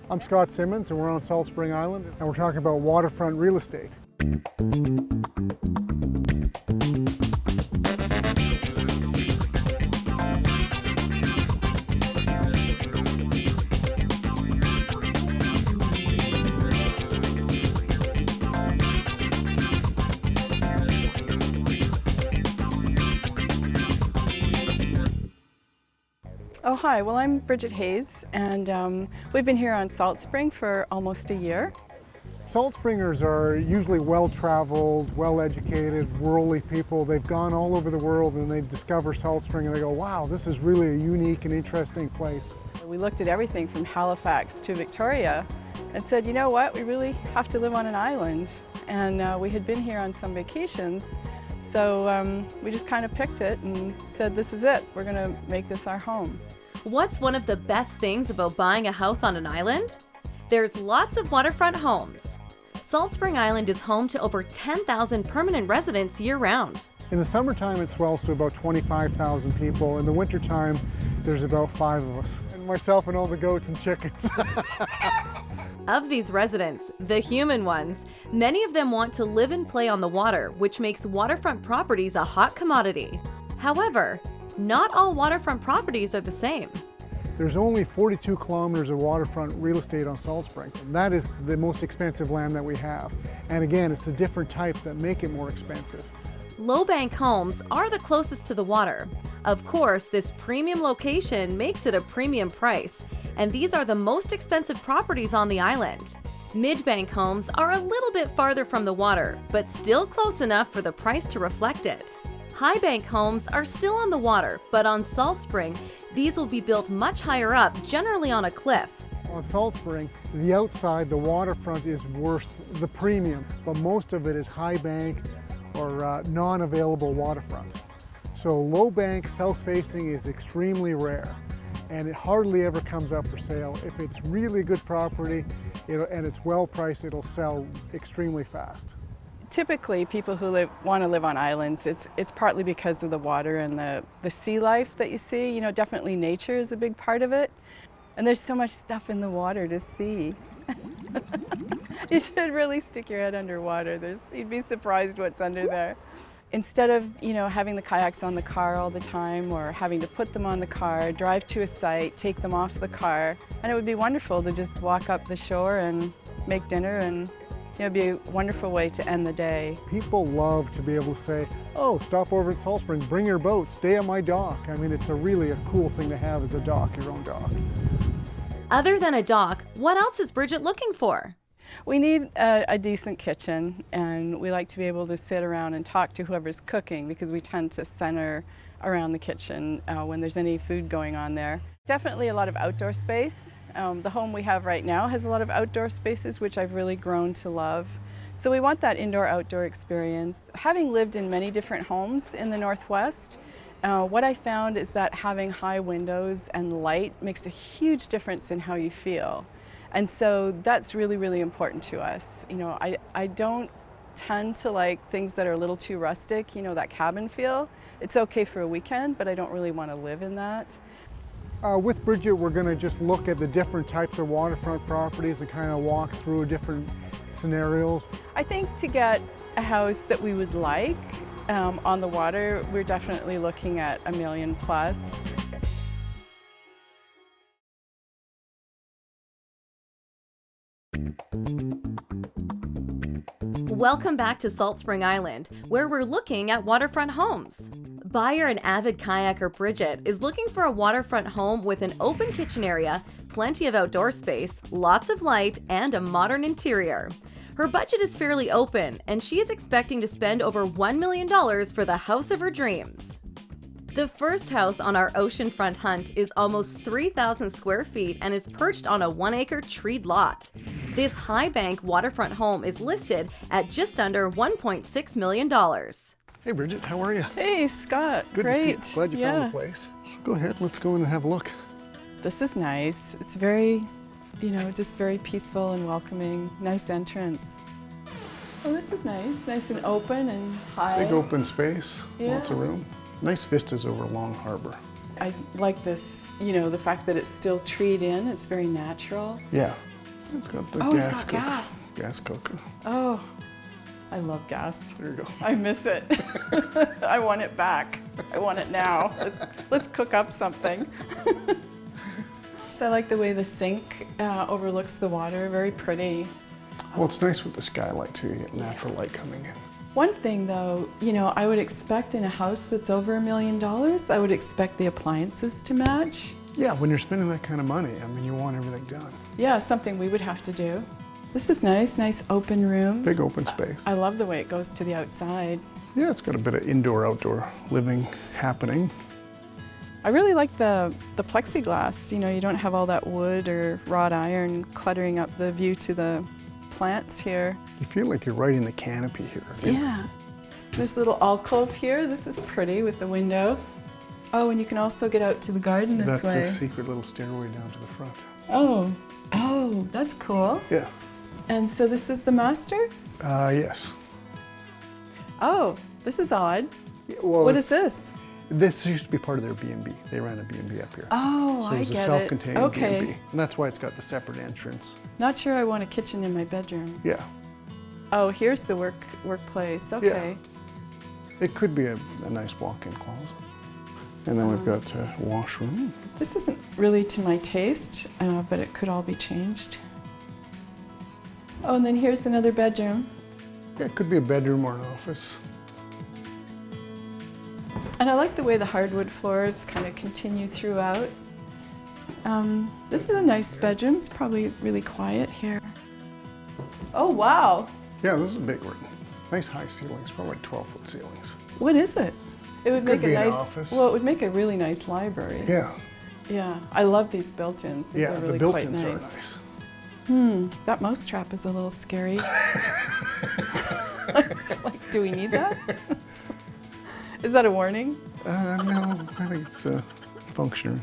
I'm Scott Simmons and we're on Salt Spring Island and we're talking about waterfront real estate. Oh, hi. Well, I'm Bridget Hayes, and we've been here on Salt Spring for almost a year. Salt Springers are usually well-traveled, well-educated, worldly people. They've gone all over the world and they discover Salt Spring and they go, wow, this is really a unique and interesting place. We looked at everything from Halifax to Victoria and said, you know what, we really have to live on an island. And we had been here on some vacations, so we just kind of picked it and said, this is it. We're going to make this our home. What's one of the best things about buying a house on an island? There's lots of waterfront homes. Salt Spring Island is home to over 10,000 permanent residents year-round. In the summertime, it swells to about 25,000 people. In the wintertime, there's about 5 of us, and myself and all the goats and chickens. Of these residents, the human ones, many of them want to live and play on the water, which makes waterfront properties a hot commodity. However, not all waterfront properties are the same. There's only 42 kilometers of waterfront real estate on Salt Spring. And that is the most expensive land that we have. And again, it's the different types that make it more expensive. Low bank homes are the closest to the water. Of course, this premium location makes it a premium price, and these are the most expensive properties on the island. Mid-bank homes are a little bit farther from the water, but still close enough for the price to reflect it. High bank homes are still on the water, but on Salt Spring, these will be built much higher up, generally on a cliff. On Salt Spring, the outside, the waterfront is worth the premium, but most of it is high bank or non-available waterfront. So low bank, south-facing is extremely rare, and it hardly ever comes up for sale. If it's really good property and it's well priced, it'll sell extremely fast. Typically, people who want to live on islands, it's partly because of the water and the sea life that you see. You know, definitely nature is a big part of it. And there's so much stuff in the water to see. You should really stick your head underwater. You'd be surprised what's under there. Instead of, having the kayaks on the car all the time or having to put them on the car, drive to a site, take them off the car, and it would be wonderful to just walk up the shore and make dinner, and it'd be a wonderful way to end the day. People love to be able to say, oh, stop over at Salt Spring, bring your boat, stay on my dock. I mean, it's really a cool thing to have as a dock, your own dock. Other than a dock, what else is Bridget looking for? We need a decent kitchen, and we like to be able to sit around and talk to whoever's cooking, because we tend to center around the kitchen when there's any food going on there. Definitely a lot of outdoor space. The home we have right now has a lot of outdoor spaces, which I've really grown to love. So we want that indoor-outdoor experience. Having lived in many different homes in the Northwest, what I found is that having high windows and light makes a huge difference in how you feel. And so that's really, really important to us. I don't tend to like things that are a little too rustic, that cabin feel. It's okay for a weekend, but I don't really want to live in that. With Bridget, we're going to just look at the different types of waterfront properties and kind of walk through different scenarios. I think to get a house that we would like on the water, we're definitely looking at $1 million plus. Welcome back to Salt Spring Island, where we're looking at waterfront homes. Buyer and avid kayaker Bridget is looking for a waterfront home with an open kitchen area, plenty of outdoor space, lots of light, and a modern interior. Her budget is fairly open, and she is expecting to spend over $1 million for the house of her dreams. The first house on our oceanfront hunt is almost 3,000 square feet and is perched on a 1-acre treed lot. This high bank waterfront home is listed at just under $1.6 million. Hey Bridget, how are you? Hey Scott, Good great. to see you. Glad you found the place. So go ahead, let's go in and have a look. This is nice. It's very, just very peaceful and welcoming. Nice entrance. Oh, this is nice and open and high. Big open space, Yeah. lots of room. Nice vistas over Long Harbor. I like this, the fact that it's still treed in. It's very natural. Yeah, It's got the Oh, gas it's got cooker. gas. Gas cooker. Oh, I love gas. There you go. I miss it. I want it back. I want it now. Let's cook up something. So I like the way the sink overlooks the water. Very pretty. Well, it's nice with the skylight too. You get natural light coming in. One thing though, you know, I would expect in a house that's over $1 million, I would expect the appliances to match. Yeah, when you're spending that kind of money, I mean, you want everything done. Yeah, something we would have to do. This is nice, nice open room. Big open space. I love the way it goes to the outside. Yeah, it's got a bit of indoor-outdoor living happening. I really like the plexiglass. You know, you don't have all that wood or wrought iron cluttering up the view to the plants here. You feel like you're right in the canopy here. Yeah. There's a little alcove here. This is pretty with the window. Oh, and you can also get out to the garden this way. That's a secret little stairway down to the front. Oh, that's cool. Yeah. And so this is the master? Yes. Oh, this is odd. Yeah, well, What is this? This used to be part of their B&B. They ran a B&B up here. Oh, So I it was a get it. self-contained Okay. B&B. And that's why it's got the separate entrance. Not sure I want a kitchen in my bedroom. Yeah. Oh, here's the workplace. Okay. It could be a nice walk-in closet. And then we've got a washroom. This isn't really to my taste, but it could all be changed. Oh, and then here's another bedroom. Yeah, it could be a bedroom or an office. And I like the way the hardwood floors kind of continue throughout. This is a nice bedroom. It's probably really quiet here. Oh, wow. Yeah, this is a big room. Nice high ceilings, probably like 12-foot ceilings. What is it? It would Could make a be an nice, office. well, it would make a really nice library. Yeah. Yeah, I love these built-ins. These Yeah, are really the quite built-ins nice. are nice. That mousetrap is a little scary. It's like, do we need that? Is that a warning? No, I think it's functioning.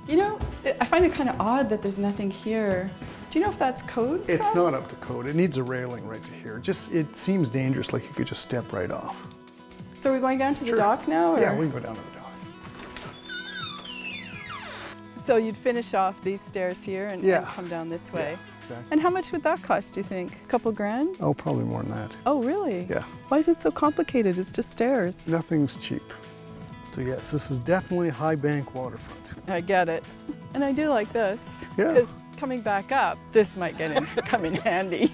You know, I find it kind of odd that there's nothing here. Do you know if that's code, Scott? It's not up to code. It needs a railing right to here. It seems dangerous, like you could just step right off. So are we going down to the Sure. dock now? Or? Yeah, we can go down to the dock. So you'd finish off these stairs here and come down this way. Yeah, exactly. And how much would that cost, do you think? A couple grand? Oh, probably more than that. Oh, really? Yeah. Why is it so complicated? It's just stairs. Nothing's cheap. So yes, this is definitely a high bank waterfront. I get it. And I do like this. Yeah. Because coming back up, this might come in handy.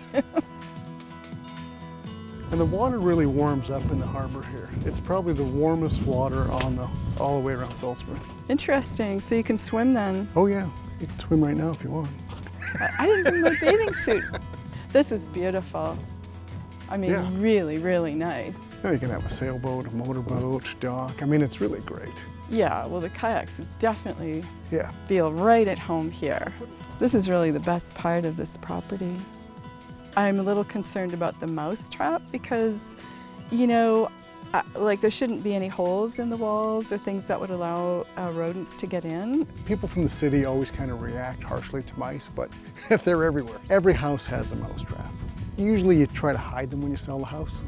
And the water really warms up in the harbor here. It's probably the warmest water all the way around Salt Spring. Interesting. So you can swim then. Oh yeah, you can swim right now if you want. I didn't bring my bathing suit. This is beautiful. I mean, Yeah. really, really nice. Yeah, you can have a sailboat, a motorboat, dock. I mean, it's really great. Yeah, well, the kayaks definitely Yeah. feel right at home here. This is really the best part of this property. I'm a little concerned about the mousetrap because, you know, like there shouldn't be any holes in the walls or things that would allow rodents to get in. People from the city always kind of react harshly to mice, but they're everywhere. Every house has a mousetrap. Usually you try to hide them when you sell the house.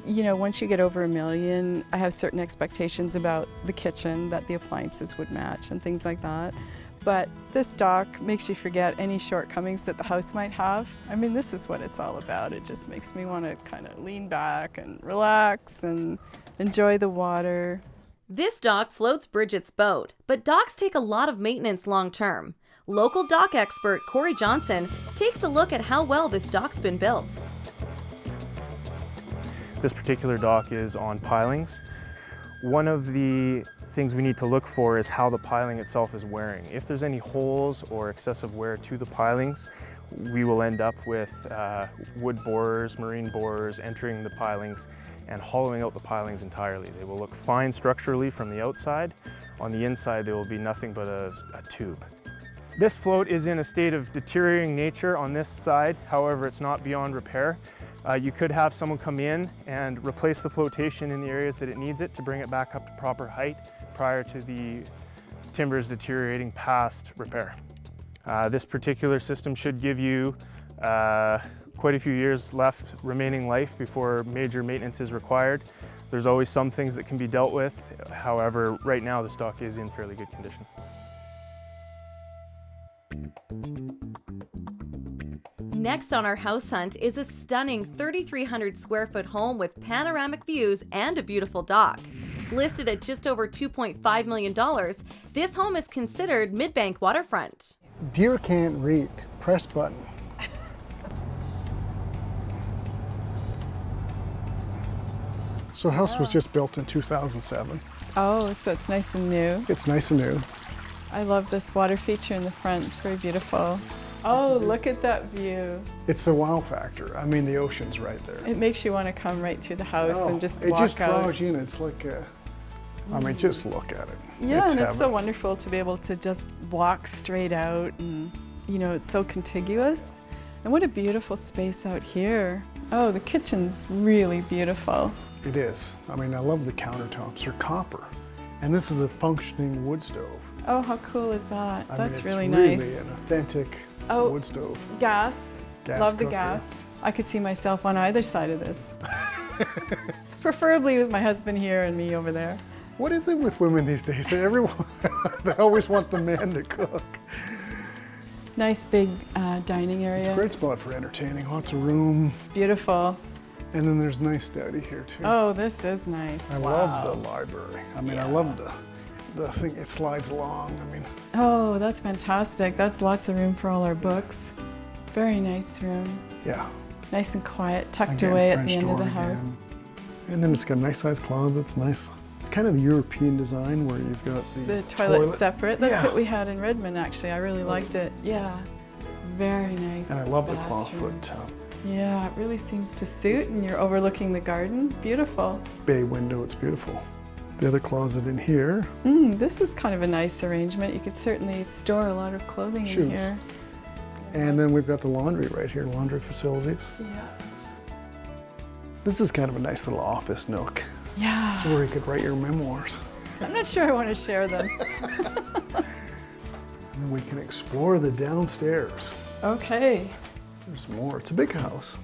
You know, once you get over $1 million, I have certain expectations about the kitchen, that the appliances would match and things like that. But this dock makes you forget any shortcomings that the house might have. I mean, this is what it's all about. It just makes me want to kind of lean back and relax and enjoy the water. This dock floats Bridget's boat, but docks take a lot of maintenance long term. Local dock expert Corey Johnson takes a look at how well this dock's been built. This particular dock is on pilings. One of the things we need to look for is how the piling itself is wearing. If there's any holes or excessive wear to the pilings, we will end up with wood borers, marine borers entering the pilings and hollowing out the pilings entirely. They will look fine structurally from the outside. On the inside, there will be nothing but a tube. This float is in a state of deteriorating nature on this side. However, it's not beyond repair. You could have someone come in and replace the flotation in the areas that it needs it to bring it back up to proper height prior to the timbers deteriorating past repair. This particular system should give you quite a few years left remaining life before major maintenance is required. There's always some things that can be dealt with. However, right now this dock is in fairly good condition. Next on our house hunt is a stunning 3,300 square foot home with panoramic views and a beautiful dock. Listed at just over $2.5 million, this home is considered mid-bank waterfront. Deer can't read. Press button. So the house was just built in 2007. Oh, so it's nice and new. It's nice and new. I love this water feature in the front. It's very beautiful. Oh, look at that view. It's the wow factor. I mean, the ocean's right there. It makes you want to come right through the house and just it walk just out. draws you in. It's like, I mean, just look at it. Yeah, and it's so heaven. wonderful to be able to just walk straight out, and you know, it's so contiguous. And what a beautiful space out here. Oh, the kitchen's really beautiful. It is. I mean, I love the countertops. They're copper. And this is a functioning wood stove. Oh, how cool is that? I That's mean, really it's nice. really an authentic Oh. wood stove. Gas. Gas Love the cooker. gas. I could see myself on either side of this. Preferably with my husband here and me over there. What is it with women these days? Everyone, they always want the man to cook. Nice big dining area. It's a great spot for entertaining, lots of room. Beautiful. And then there's nice study here too. Oh, this is nice. I love the library. I mean, I love the thing, it slides along. I mean, Oh, that's fantastic. That's lots of room for all our books. Very nice room. yeah. Nice and quiet, tucked Again, away at French the end of door the house. again. And then it's got nice sized closets, nice. It's kind of the European design where you've got The toilet's separate. That's Yeah. what we had in Redmond, actually. I really liked it. Yeah. Very nice. And I love the bathroom. clawfoot Yeah, it really seems to suit, and you're overlooking the garden. Beautiful. bay window. It's beautiful. The other closet in here. This is kind of a nice arrangement. You could certainly store a lot of clothing in Shoes. here. And then we've got the laundry right here, laundry facilities. Yeah. This is kind of a nice little office nook. Yeah. It's where you could write your memoirs. I'm not sure I want to share them. And then we can explore the downstairs. Okay. There's more. It's a big house.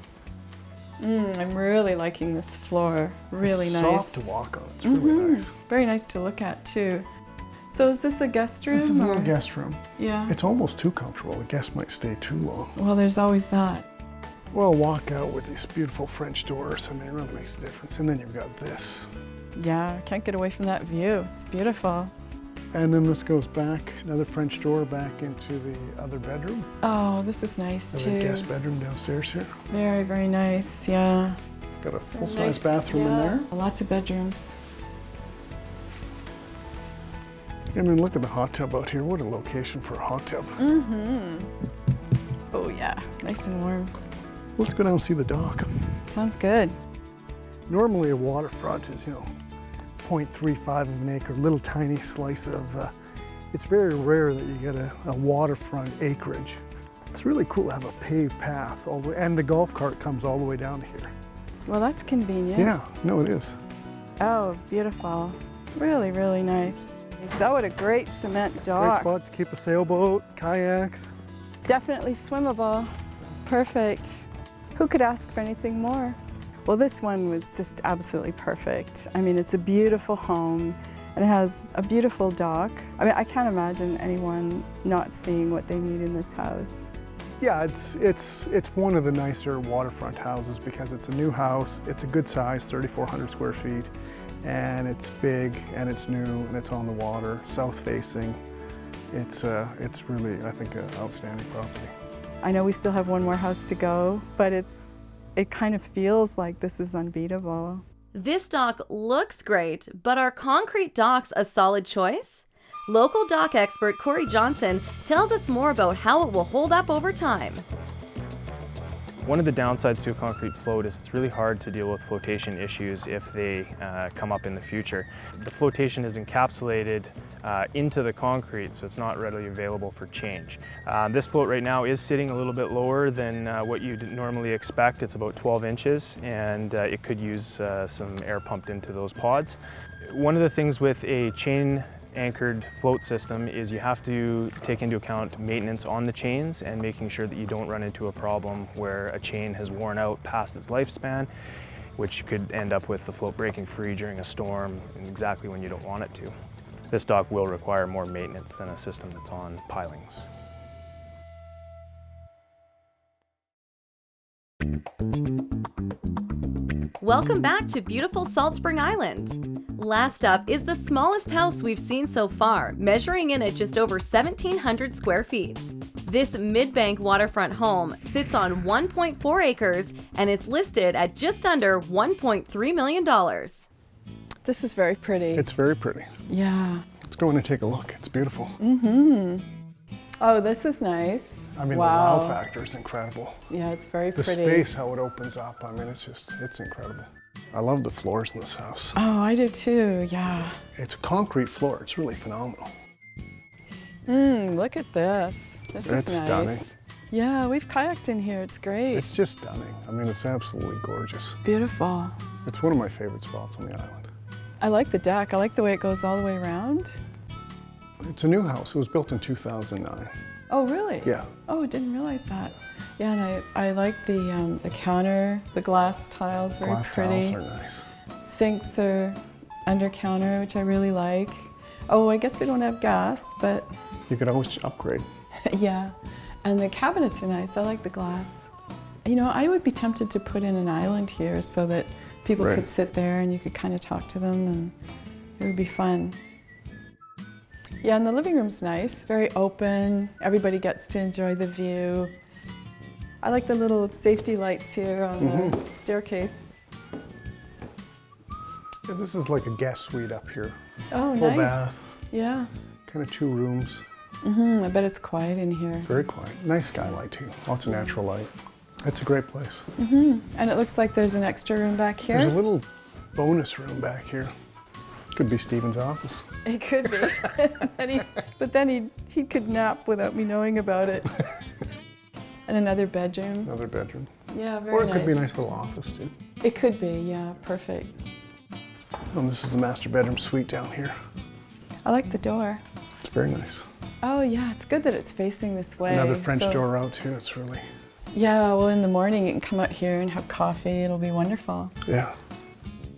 I'm really liking this floor. Really It's nice. soft to walk on. It's really nice. Very nice to look at, too. So is this a guest room? This is a or- little guest room. Yeah. It's almost too comfortable. The guest might stay too long. Well, there's always that. Well, walk out with these beautiful French doors. I mean, it really makes a difference. And then you've got this. Yeah, can't get away from that view. It's beautiful. And then this goes back, another French door back into the other bedroom. Oh, this is nice, The too. guest bedroom downstairs here. Very, very nice. Yeah. Got a full-size Nice. bathroom in there. Lots of bedrooms. And then look at the hot tub out here. What a location for a hot tub. Oh, yeah. Nice and warm. Let's go down and see the dock. Sounds good. Normally a waterfront is, 0.35 of an acre, little tiny slice of, it's very rare that you get a waterfront acreage. It's really cool to have a paved path all the way, and the golf cart comes all the way down to here. Well, that's convenient. Yeah, no, it is. Oh, beautiful. Really, really nice. So what a great cement Great dock. spot to keep a sailboat, kayaks. Definitely swimmable. Perfect. Who could ask for anything more? Well, this one was just absolutely perfect. I mean, it's a beautiful home, and it has a beautiful dock. I mean, I can't imagine anyone not seeing what they need in this house. Yeah, it's one of the nicer waterfront houses because it's a new house. It's a good size, 3,400 square feet, and it's big and it's new and it's on the water, south facing. It's really, I think, an outstanding property. I know we still have one more house to go, but it kind of feels like this is unbeatable. This dock looks great, but are concrete docks a solid choice? Local dock expert Corey Johnson tells us more about how it will hold up over time. One of the downsides to a concrete float is it's really hard to deal with flotation issues if they come up in the future. The flotation is encapsulated into the concrete, so it's not readily available for change. This float right now is sitting a little bit lower than what you'd normally expect. It's about 12 inches, and it could use some air pumped into those pods. One of the things with a chain anchored float system is you have to take into account maintenance on the chains and making sure that you don't run into a problem where a chain has worn out past its lifespan, which could end up with the float breaking free during a storm and exactly when you don't want it to. This dock will require more maintenance than a system that's on pilings. Welcome back to beautiful Salt Spring Island. Last up is the smallest house we've seen so far, measuring in at just over 1,700 square feet. This mid-bank waterfront home sits on 1.4 acres and is listed at just under $1.3 million. This is very pretty. It's very pretty. Yeah. Let's go in and take a look. It's beautiful. Oh, this is nice. I mean, wow. the wow factor is incredible. Yeah, it's very The pretty. space, how it opens up, I mean, it's incredible. I love the floors in this house. Oh, I do too, yeah. It's a concrete floor. It's really phenomenal. Look at this. This It's is nice. stunning. Yeah, we've kayaked in here. It's great. It's just stunning. I mean, it's absolutely gorgeous. beautiful. It's one of my favorite spots on the island. I like the deck. I like the way it goes all the way around. It's a new house. It was built in 2009. Oh, really? Yeah. Oh, I didn't realize that. Yeah, and I like the counter, the glass tiles, very Glass pretty. tiles are nice. Sinks are under counter, which I really like. Oh, I guess they don't have gas, but You could always upgrade. yeah. And the cabinets are nice. I like the glass. You know, I would be tempted to put in an island here so that people Right. could sit there and you could kind of talk to them, and it would be fun. Yeah, and the living room's nice, very open. Everybody gets to enjoy the view. I like the little safety lights here on the staircase. Yeah, this is like a guest suite up here. Oh, Full nice. bath, Yeah. kind of 2 rooms. I bet it's quiet in here. It's very quiet. Nice skylight too. Lots of natural light. It's a great place. And it looks like there's an extra room back here. There's a little bonus room back here. Could be Stephen's office. It could be. But then he could nap without me knowing about it. And another bedroom. Another bedroom. Yeah, very Or it nice. could be a nice little office too. It could be, yeah, perfect. And this is the master bedroom suite down here. I like the door. It's very nice. Oh yeah, it's good that it's facing this way. Another French so- door out too. It's really, Yeah, well in the morning you can come out here and have coffee. It'll be wonderful. yeah.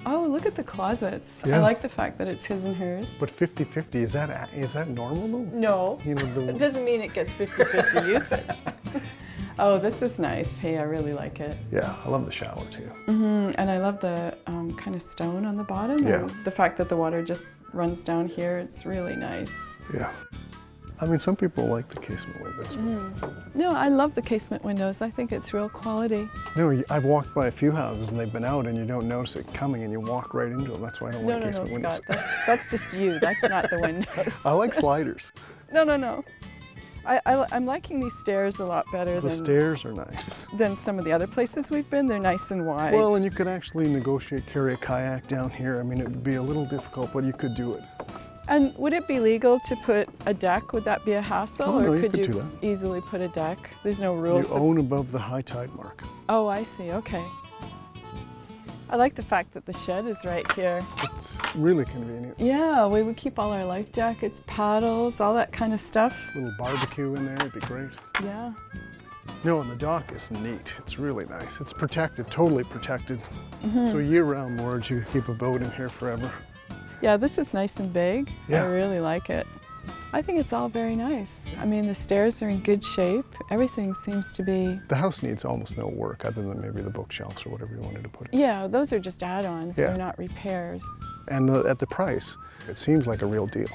Oh, look at the closets. I Yeah. like the fact that it's his and hers. But 50-50, is that normal though? No, You know, it the, doesn't mean it gets 50-50 usage. Oh, this is nice. Hey, I really like it. yeah, I love the shower too. And I love the kind of stone on the bottom. Yeah. And the fact that the water just runs down here, it's really nice. Yeah. I mean, some people like the casement windows. No, I love the casement windows. I think it's real quality. No, I've walked by a few houses and they've been out and you don't notice it coming and you walk right into them. That's why I don't like No, casement windows. Scott. That's just you. That's not the windows. I like sliders. No. I'm liking these stairs a lot better The stairs are nice. than some of the other places we've been. They're nice and wide. Well, and you could actually negotiate, carry a kayak down here. I mean, it would be a little difficult, but you could do it. And would it be legal to put a deck? Would that be a hassle? Oh, or no, you could could you do that. easily put a deck? There's no You rules. own above the high tide mark. Oh, I see. Okay. I like the fact that the shed is right here. It's really convenient. Yeah, we would keep all our life jackets, paddles, all that kind of stuff. Little barbecue in there, it'd be great. Yeah. No, and the dock is neat. It's really nice. It's protected, totally protected. So year-round moorage, you could keep a boat in here forever. Yeah, this is nice and big. Yeah. I really like it. I think it's all very nice. I mean, the stairs are in good shape. Everything seems to be, The house needs almost no work other than maybe the bookshelves or whatever you wanted to put in. yeah, those are just add-ons. Yeah. They're not repairs. And at the price, it seems like a real deal.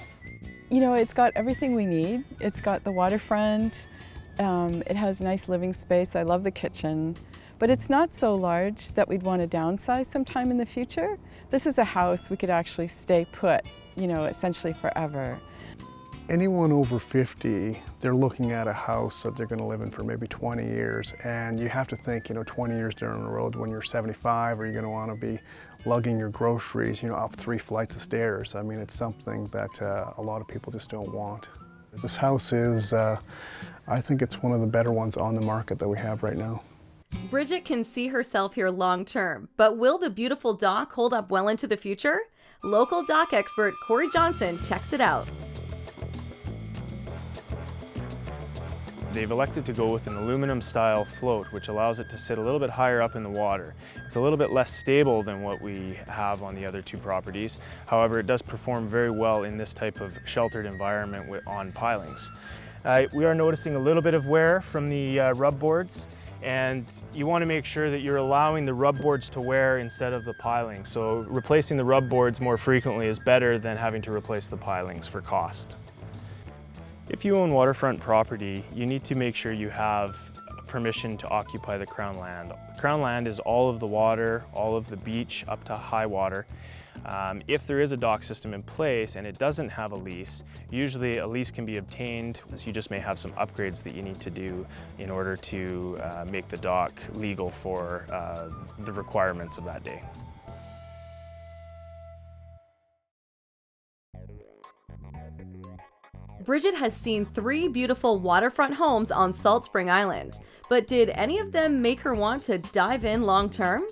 You know, it's got everything we need. It's got the waterfront. It has nice living space. I love the kitchen. But it's not so large that we'd want to downsize sometime in the future. This is a house we could actually stay put, you know, essentially forever. Anyone over 50, they're looking at a house that they're going to live in for maybe 20 years. And you have to think, 20 years down the road when you're 75, are you going to want to be lugging your groceries, up 3 flights of stairs? I mean, it's something that a lot of people just don't want. This house is, I think it's one of the better ones on the market that we have right now. Bridget can see herself here long term, but will the beautiful dock hold up well into the future? Local dock expert Corey Johnson checks it out. They've elected to go with an aluminum style float, which allows it to sit a little bit higher up in the water. It's a little bit less stable than what we have on the other 2 properties. However, it does perform very well in this type of sheltered environment on pilings. We are noticing a little bit of wear from the rub boards, And you want to make sure that you're allowing the rub boards to wear instead of the piling. So replacing the rub boards more frequently is better than having to replace the pilings for cost. If you own waterfront property, you need to make sure you have permission to occupy the Crown land. Crown land is all of the water, all of the beach up to high water. If there is a dock system in place and it doesn't have a lease, usually a lease can be obtained. So you just may have some upgrades that you need to do in order to make the dock legal for the requirements of that day. Bridget has seen 3 beautiful waterfront homes on Salt Spring Island, but did any of them make her want to dive in long term?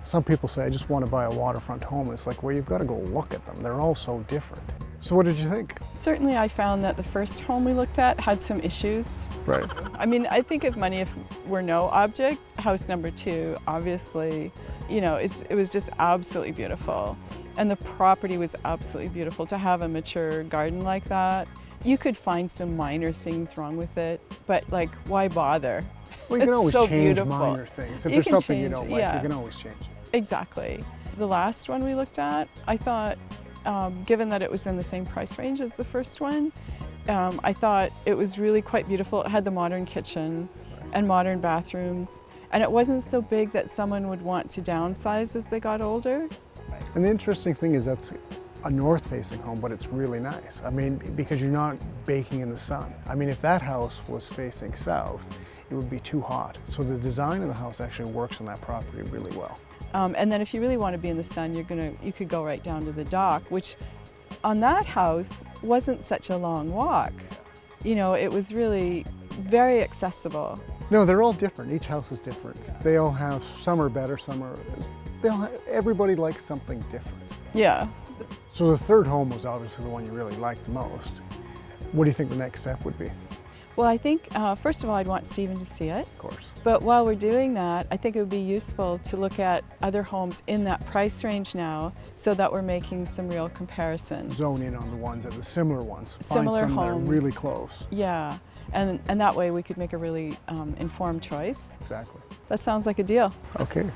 Some people say, I just want to buy a waterfront home. And it's like, well, you've got to go look at them. They're all so different. So what did you think? Certainly I found that the first home we looked at had some issues. Right. I mean, I think if money were no object, house number 2, obviously, you know, it was just absolutely beautiful. And the property was absolutely beautiful. To have a mature garden like that, you could find some minor things wrong with it, but like, why bother? Well, you can It's always so change beautiful. minor things. If You there's can something you change, don't like, yeah. you can always change it. Exactly. The last one we looked at, I thought, given that it was in the same price range as the first one, I thought it was really quite beautiful. It had the modern kitchen and modern bathrooms, and it wasn't so big that someone would want to downsize as they got older. And the interesting thing is that's a north-facing home, but it's really nice. I mean, because you're not baking in the sun. I mean, if that house was facing south, it would be too hot. So the design of the house actually works on that property really well. And then if you really want to be in the sun, you could go right down to the dock, which on that house wasn't such a long walk. You know, it was really very accessible. No, they're all different. Each house is different. They all have, some are better, some are, everybody likes something different. Yeah. So the third home was obviously the one you really liked the most. What do you think the next step would be? Well, I think, first of all, I'd want Stephen to see it. Of course. But while we're doing that, I think it would be useful to look at other homes in that price range now so that we're making some real comparisons. Zone in on the ones that are similar ones. Similar Find some homes. that are really close. Yeah, and that way we could make a really informed choice. Exactly. That sounds like a deal. Okay.